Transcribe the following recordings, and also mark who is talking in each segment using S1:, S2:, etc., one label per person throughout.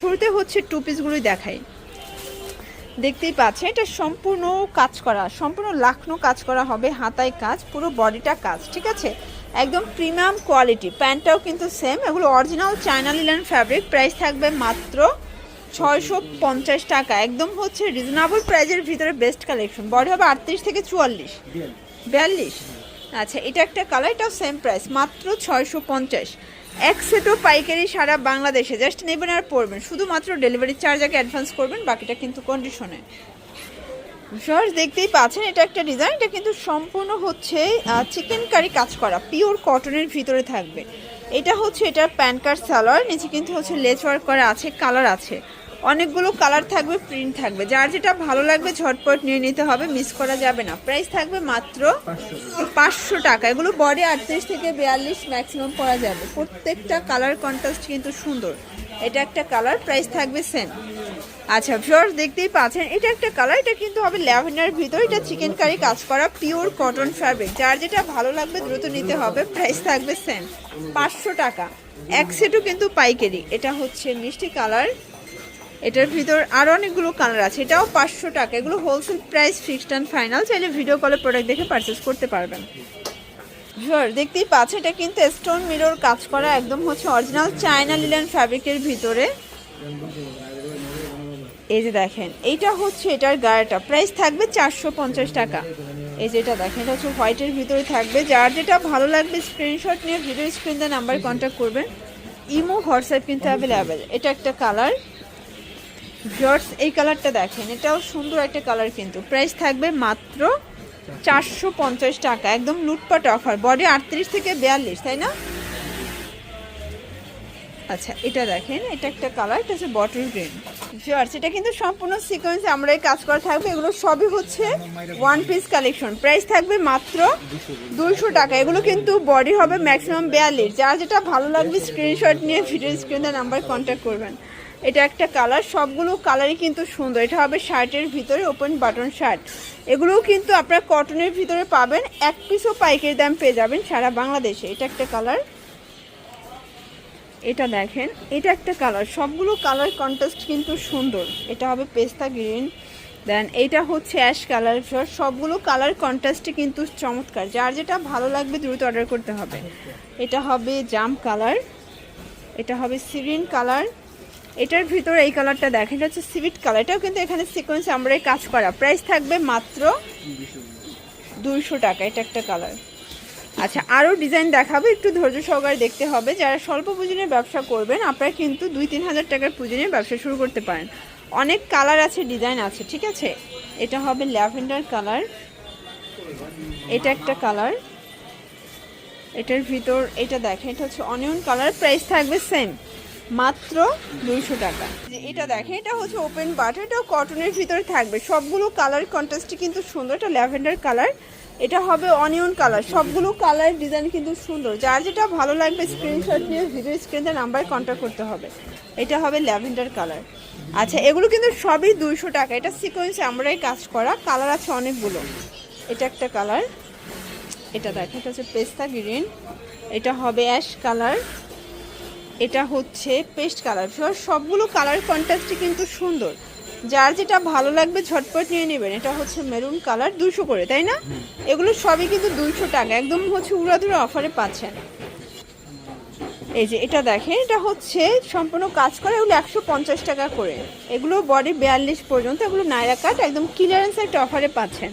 S1: শুরুতে হচ্ছে টু পিসগুলোই দেখাই। দেখতেই পাচ্ছেন এটা সম্পূর্ণ কাজ করা, সম্পূর্ণ লাখনো কাজ করা হবে, হাতায় কাজ, পুরো বডিটা কাজ, ঠিক আছে, একদম প্রিমিয়াম কোয়ালিটি। প্যান্টটাও কিন্তু সেম, এগুলো original China linen fabric. Price থাকবে মাত্র 650 টাকা, একদম হচ্ছে রিজনেবল প্রাইজের ভিতরে বেস্ট কালেকশন। বডি হবে 38 থেকে 44 42। আচ্ছা, এটা একটা কালার, এটাও সেম প্রাইস মাত্র 650। এক সেটও পাইকারি সারা বাংলাদেশে, জাস্ট নেবেন আর পড়বেন, শুধুমাত্র ডেলিভারি চার্জ আগে অ্যাডভান্স করবেন, বাকিটা কিন্তু কন্ডিশনে। ভিউয়ার্স দেখতেই পাচ্ছেন এটা একটা ডিজাইন, এটা কিন্তু সম্পূর্ণ হচ্ছে চিকেন কারি কাজ করা, পিওর কটনের ভিতরে থাকবে। এটা হচ্ছে এটার প্যান্ট কাট সালোয়ার, নিচে কিন্তু হচ্ছে লেস ওয়ার্ক করা আছে, কালার আছে, অনেকগুলো কালার থাকবে, প্রিন্ট থাকবে, যার যেটা ভালো লাগবে ঝটপট নিয়ে নিতে হবে, মিস করা যাবে না। প্রাইস থাকবে মাত্র 500 টাকা। এগুলো বডি 38 থেকে 42 ম্যাক্সিমাম পরা যাবে, প্রত্যেকটা কালার কন্ট্রাস্ট কিন্তু সুন্দর। এটা একটা কালার, প্রাইস থাকবে সেম। আচ্ছা ভিউয়ার্স দেখতেই পাচ্ছেন এটা একটা কালার, এটা কিন্তু হবে ল্যাভেন্ডার ভিতর, এটা চিকেন কারি কাজ করা, পিওর কটন ফ্যাব্রিক, যার যেটা ভালো লাগবে দ্রুত নিতে হবে। প্রাইস থাকবে সেম 500 টাকা। এক সেটও কিন্তু পাইকারি। এটা হচ্ছে মিষ্টি কালার, এটার ভিতর আরও অনেকগুলো কালার আছে, এটাও 500 টাকা। এগুলো wholesale price, fixed and final, চাইলে ভিডিও কলে প্রোডাক্ট দেখে পারচেস করতে পারবেন। ভিউয়ার দেখতেই পাচ্ছেন এটা কিন্তু স্টোন মিরর কাজ করা, একদম হচ্ছে অরিজিনাল চায়না লিনেন ফ্যাব্রিকের ভিতরে। এই যে দেখেন এইটা হচ্ছে এটার গায়েটা, প্রাইস থাকবে 450 টাকা। এই যেটা দেখেন এটা হচ্ছে হোয়াইটের ভিতরে থাকবে, যার যেটা ভালো লাগবে স্ক্রিনশট নিয়ে ভিডিও স্ক্রিন দেওয়া নাম্বার কন্ট্যাক্ট করবেন। ইমো হোয়াটসঅ্যাপ কিন্তু অ্যাভেলেবেল। এটা একটা কালার, ভিউয়ার্স এই কালারটা দেখেন, এটাও সুন্দর একটা কালার, কিন্তু প্রাইস থাকবে মাত্র 450 টাকা, একদম লুটপাট অফার। বডি 38 থেকে 42, তাই না? আচ্ছা এটা দেখেন এটা একটা কালার, এটা হচ্ছে বটল গ্রিন। ভিউয়ার্স এটা কিন্তু সম্পূর্ণ সিকোয়েন্সে আমরা এই কাজ করা থাকবে, এগুলো সবই হচ্ছে ওয়ান পিস কালেকশন। প্রাইস থাকবে মাত্র 200 টাকা। এগুলো কিন্তু বডি হবে ম্যাক্সিমাম 42, যার যেটা ভালো লাগবে স্ক্রিনশট নিয়ে ভিডিও স্ক্রিনে নাম্বার কন্ট্যাক্ট করবেন। এটা একটা কালার, সবগুলো কালারই কিন্তু সুন্দর। এটা হবে শার্টের ভিতরে ওপেন বাটন শার্ট, এগুলোও কিন্তু আপনার কটনের ভিতরে পাবেন, এক পিসও পাইকারি দাম পেয়ে যাবেন সারা বাংলাদেশে। এটা একটা কালার, এটা দেখেন এটা একটা কালার, সবগুলো কালার কন্ট্রাস্ট কিন্তু সুন্দর। এটা হবে পেস্তা গ্রিন, দেন এইটা হচ্ছে অ্যাশ কালার। সবগুলো কালার কন্ট্রাস্টে কিন্তু চমৎকার, যার যেটা ভালো লাগবে দ্রুত অর্ডার করতে হবে। এটা হবে জাম কালার, এটা হবে সিরিন কালার, এটার ভিতরে এই কালারটা দেখেন এটা হচ্ছে সিভিট কালার, এটাও কিন্তু এখানে সিকোয়েন্স আমরা কাজ করা। প্রাইস থাকবে মাত্র 200 টাকা। এটা একটা কালার। আচ্ছা আরও ডিজাইন দেখাবো, একটু ধৈর্য সহকারে দেখতে হবে। যারা স্বল্প পুঁজি নিয়ে ব্যবসা করবেন আপনারা কিন্তু 2-3 হাজার টাকার পুঁজি নিয়ে ব্যবসা শুরু করতে পারেন। অনেক কালার আছে, ডিজাইন আছে, ঠিক আছে। এটা হবে ল্যাভেন্ডার কালার, এটা একটা কালার, এটার ভিতর এটা দেখেন এটা হচ্ছে অনিয়ন কালার। প্রাইস থাকবে সেম মাত্র 200 টাকা। এটা দেখেন এটা হচ্ছে ওপেন বাট, এটাও কটনের ভিতরে থাকবে, সবগুলো কালার কন্ট্রাস্টই কিন্তু সুন্দর। এটা ল্যাভেন্ডার কালার, এটা হবে অনিয়ন কালার, সবগুলো কালার ডিজাইন কিন্তু সুন্দর, যার যেটা ভালো লাগবে স্ক্রিনশট নিয়ে ভিডিও স্ক্রিনে নাম্বার কন্ট্যাক্ট করতে হবে। এটা হবে ল্যাভেন্ডার কালার। আচ্ছা এগুলো কিন্তু সবই 200 টাকা। এটা সিকোয়েন্সে আমরাই কাজ করা, কালার আছে অনেকগুলো। এটা একটা কালার, এটা দেখেন এটা হচ্ছে পেস্তা গ্রিন, এটা হবে অ্যাশ কালার, এটা হচ্ছে পেস্ট কালার। সবগুলো কালার কন্ট্রাস্টই কিন্তু সুন্দর, যার যেটা ভালো লাগবে ঝটপট নিয়ে নেবেন। এটা হচ্ছে মেরুন কালার, 200 করে, তাই না? এগুলো সবই কিন্তু 200 টাকা, একদম হচ্ছে উড়াধুরা অফারে পাচ্ছেন। এই যে এটা দেখেন এটা হচ্ছে সম্পূর্ণ কাজ করে, এগুলো 150 টাকা করে। এগুলো বডি 42 পর্যন্ত, এগুলো নাইরা কাট, একদম ক্লিয়ারেন্স একটা অফারে পাচ্ছেন,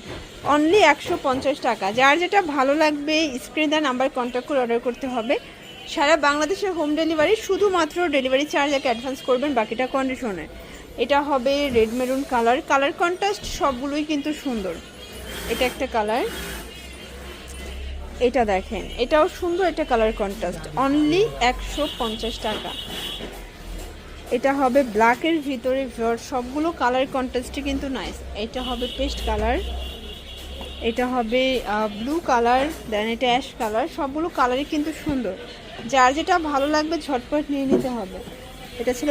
S1: অনলি 150 টাকা। যার যেটা ভালো লাগবে স্ক্রিনে দেওয়া নাম্বার কন্ট্যাক্ট করে অর্ডার করতে হবে। সারা বাংলাদেশের হোম ডেলিভারি, শুধুমাত্র ডেলিভারি চার্জ আগে অ্যাডভান্স করবেন, বাকিটা কন্ডিশনে। এটা হবে red maroon colour, colour contrast সবগুলোই কিন্তু সুন্দর। এটা একটা কালার, এটা দেখেন এটাও সুন্দর, এটা কালার কন্ট্রাস্ট, অনলি 150 টাকা। এটা হবে ব্ল্যাকের ভিতরে, সবগুলো কালার কন্ট্রাস্টই কিন্তু নাইস। এটা হবে পেস্ট কালার, এটা হবে ব্লু কালার, দেন এটা অ্যাশ কালার, সবগুলো কালারই কিন্তু সুন্দর, যার যেটা ভালো লাগবে ঝটপট নিয়ে নিতে হবে। এটা ছিল